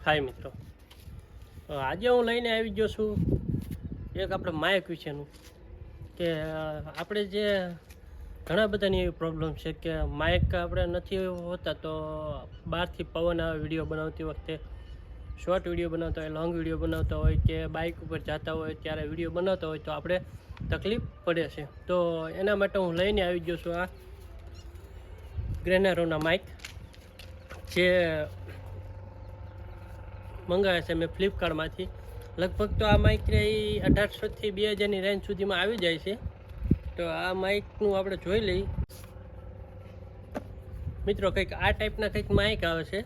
હાય મિત્રો, આજે હું લઈને આવી ગયો છું એક આપણે માઇક વિશેનું કે આપણે જે ઘણા બધાની એવી પ્રોબ્લેમ છે કે માઇક આપણે નથી હોતા તો બહારથી પવન આવે વિડીયો બનાવતી વખતે, શોર્ટ વિડીયો બનાવતા હોય, લોંગ વિડીયો બનાવતા હોય કે બાઇક ઉપર જતા હોય ત્યારે વિડીયો બનાવતા હોય તો આપણે તકલીફ પડે છે. તો એના માટે હું લઈને આવી ગયો છું આ ગ્રેનેરોના માઇક જે મંગાવ્યા છે મેં ફ્લિપકાર્ટમાંથી. લગભગ તો આ માઇક એ 1800થી 2000ની રેન્જ સુધીમાં આવી જાય છે. તો આ માઇકનું આપણે જોઈ લઈએ મિત્રો. કંઈક આ ટાઈપના કંઈક માઇક આવે છે.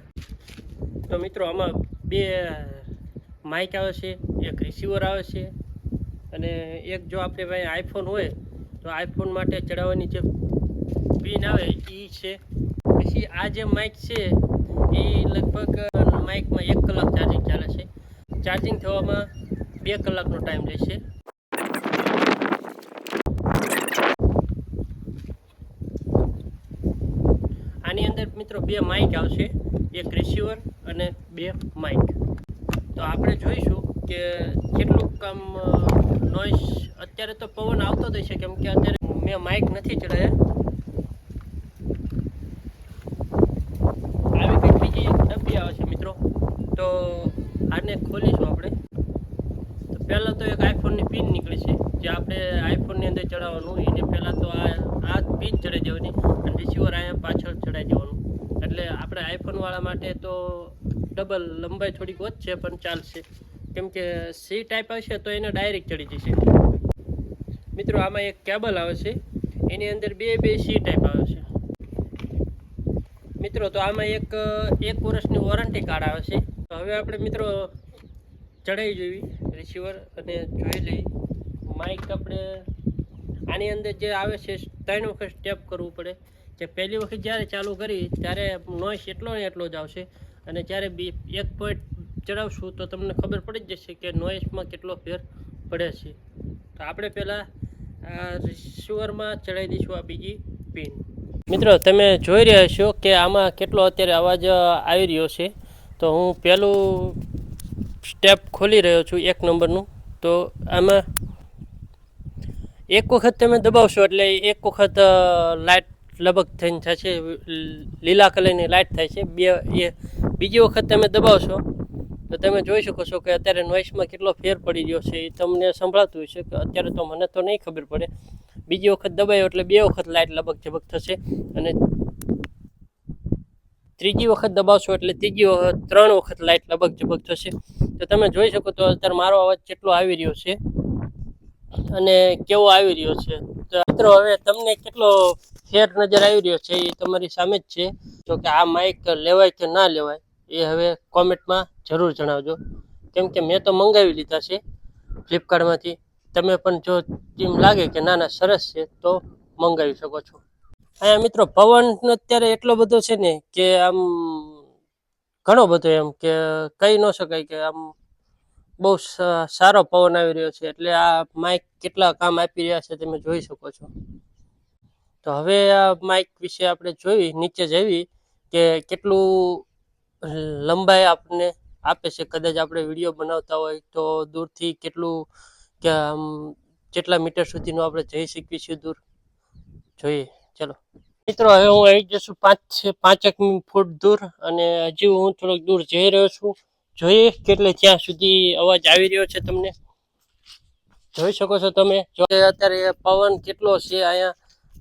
તો મિત્રો આમાં બે માઇક આવે છે, એક રિસીવર આવે છે અને એક જો આપણે ભાઈ આઈફોન હોય તો આઈફોન માટે ચડાવવાની જે પિન આવે એ છે. પછી આ જે માઇક છે એ લગભગ માઇકમાં 1 કલાક ચાર્જિંગ ચાલે છે. ચાર્જિંગ થવામાં 2 કલાકનો ટાઈમ રહેશે. આની અંદર મિત્રો 2 માઇક આવશે, એક રિસીવર અને 2 માઇક. તો આપણે જોઈશું કે કેટલું કામ નોઈસ. અત્યારે તો પવન આવતો જ છે કેમ કે અત્યારે મેં માઇક નથી ચડાવ્યા. આવી કંઈક બીજી એક ડબ્બી આવે છે મિત્રો. તો આને ખોલીશું આપણે. તો પહેલાં તો એક આઈફોનની પિન નીકળી છે જે આપણે આઈફોનની અંદર ચડાવવાનું. એને પહેલાં તો આ પિન ચડાવી દેવાની અને રિસીવર અહીંયા પાછળ ચડાવી દેવાનું. એટલે આપણે આઈફોનવાળા માટે તો ડબલ લંબાઈ થોડીક વધશે પણ ચાલશે, કેમ કે સી ટાઈપ આવશે તો એને ડાયરેક્ટ ચડી જશે મિત્રો. આમાં એક કેબલ આવે છે, એની અંદર બે સી ટાઈપ આવે છે મિત્રો. તો આમાં એક વર્ષની વોરંટી કાર્ડ આવે છે. તો હવે આપણે મિત્રો ચડાવી જોઈ રિસીવર અને જોઈ લઈ માઇક. આપણે આની અંદર જે આવે છે 3 વખત સ્ટેપ કરવું પડે. કે પહેલી વખત જ્યારે ચાલુ કરી ત્યારે નોઈસ એટલો ને એટલો જ આવશે અને જ્યારે એક પોઈન્ટ ચડાવશું તો તમને ખબર પડી જ જશે કે નોઈસમાં કેટલો ફેર પડે છે. તો આપણે પહેલાં આ રિસીવરમાં ચડાવી દઈશું આ બીજી પિન. મિત્રો તમે જોઈ રહ્યા છો કે આમાં કેટલો અત્યારે અવાજ આવી રહ્યો છે. તો હું પહેલું સ્ટેપ ખોલી રહ્યો છું 1 નંબરનું. તો આમાં એક વખત તમે દબાવશો એટલે એક વખત લાઇટ લબક થઈને થશે, લીલા કલરની લાઇટ થાય છે. બીજી વખત તમે દબાવશો તો તમે જોઈ શકો છો કે અત્યારે નોઈસમાં કેટલો ફેર પડી રહ્યો છે. એ તમને સંભળાતું હશે કે અત્યારે તો મને તો નહીં ખબર પડે. બીજી વખત દબાયો એટલે 2 વખત લાઇટ લબક ઝબક થશે અને ત્રીજી વખત દબાવશો એટલે 3 વખત લાઇટ લબક ઝબક થશે. તો તમે જોઈ શકો તો અત્યારે મારો અવાજ કેટલો આવી રહ્યો છે અને કેવો આવી રહ્યો છે. તો મિત્રો હવે તમને કેટલો ફેર નજર આવી રહ્યો છે એ તમારી સામે જ છે. જો કે આ માઇક લેવાય કે ના લેવાય એ હવે કોમેન્ટમાં જરૂર જણાવજો, કેમ કે મેં તો મંગાવી લીધા છે ફ્લિપકાર્ટમાંથી. તમે પણ જો એમ લાગે કે ના સરસ છે તો મંગાવી શકો છો. અહીંયા મિત્રો પવન અત્યારે એટલો બધો છે ને કે આમ ઘણો બધો, એમ કે કહી ન શકાય કે આમ બહુ સારો પવન આવી રહ્યો છે. એટલે આ માઇક કેટલા કામ આપી રહ્યા છે તમે જોઈ શકો છો. તો હવે આ માઇક વિશે આપણે જોઈ નીચે જવી કે કેટલું લંબાઈ આપણને આપે છે. કદાચ આપણે વિડીયો બનાવતા હોય તો દૂરથી કેટલું કે આમ કેટલા મીટર સુધીનું આપણે જઈ શકીએ છીએ દૂર. જોઈએ ચલો મિત્રો. હવે હું આવી જશું 5 ફૂટ દૂર અને હજી હું થોડોક દૂર જઈ રહ્યો છું. જોઈએ કેટલે ત્યાં સુધી અવાજ આવી રહ્યો છે તમને જોઈ શકો છો તમે. જો અત્યારે પવન કેટલો છે અહીંયા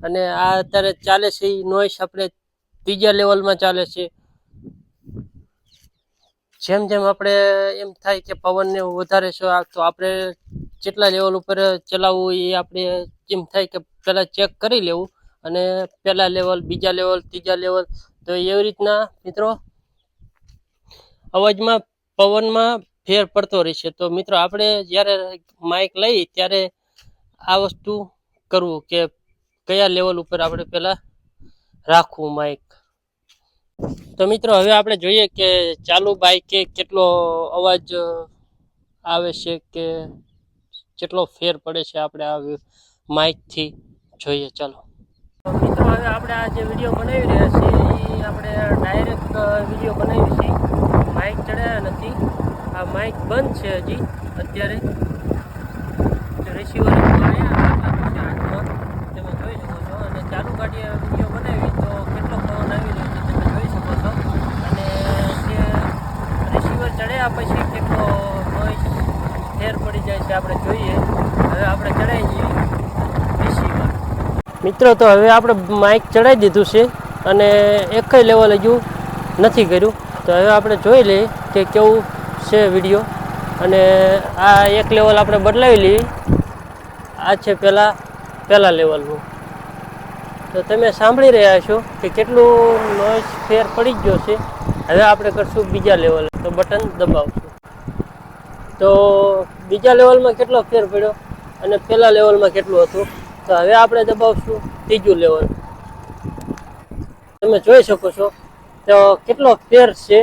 અને આ અત્યારે ચાલે છે એ નોઈસ આપણે 3જા લેવલમાં ચાલે છે. જેમ જેમ આપણે એમ થાય કે પવનને વધારે છે તો આપણે જેટલા લેવલ ઉપર ચલાવવું એ આપણે એમ થાય કે પહેલાં ચેક કરી લેવું અને પહેલા લેવલ, બીજા લેવલ, 3જા લેવલ. તો એવી રીતના મિત્રો અવાજમાં પવનમાં ફેર પડતો રહેશે. તો મિત્રો આપણે જ્યારે માઇક લઈ ત્યારે આ વસ્તુ કરવું કે કયા લેવલ ઉપર આપણે પહેલાં રાખવું માઇક. તો મિત્રો હવે આપણે જોઈએ કે ચાલુ બાઇકે કેટલો અવાજ આવે છે કે કેટલો ફેર પડે છે આપણે આ માઇકથી. જોઈએ ચાલો મિત્રો. હવે આપણે આ જે વિડીયો બનાવી રહ્યા છીએ એ આપણે ડાયરેક્ટ વિડીયો બનાવી છીએ માઇક ચડાયા નથી. આ માઇક બંધ છે હજી અત્યારે. રિસીવર હાથમાં તમે જોઈ શકો છો. અને ચાલુ ગાડીએ વિડીયો બનાવી તો કેટલો પવન આવી રહ્યો છે તમે જોઈ શકો છો. અને જે રિસીવર ચડ્યા પછી કેટલો નોઈઝ ફેર પડી જાય છે આપણે જોઈએ. હવે આપણે ચડાવી જઈએ રિસીવર. મિત્રો તો હવે આપણે માઇક ચડાવી દીધું છે અને એક લેવલ હજુ નથી કર્યું. તો હવે આપણે જોઈ લઈએ કે કેવું છે વિડીયો. અને આ એક લેવલ આપણે બદલાવી લઈએ. આ છે પહેલા લેવલનું. તો તમે સાંભળી રહ્યા છો કે કેટલું નોઈઝ ફેર પડી ગયો છે. હવે આપણે કરશું બીજા લેવલ. તો બટન દબાવશું તો બીજા લેવલમાં કેટલો ફેર પડ્યો અને પહેલા લેવલમાં કેટલું હતું. તો હવે આપણે દબાવશું ત્રીજું લેવલ. તમે જોઈ શકો છો તો કેટલો ફેર છે.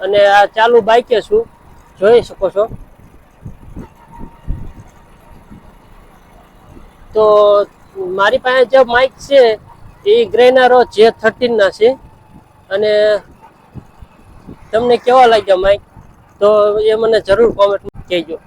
અને આ ચાલુ બાઇકે છું જોઈ શકો છો. તો મારી પાસે જે માઇક છે એ ગ્રેનારો J13 ના છે. અને તમને કેવા લાગ્યા માઇક તો એ મને જરૂર કોમેન્ટમાં કહેજો.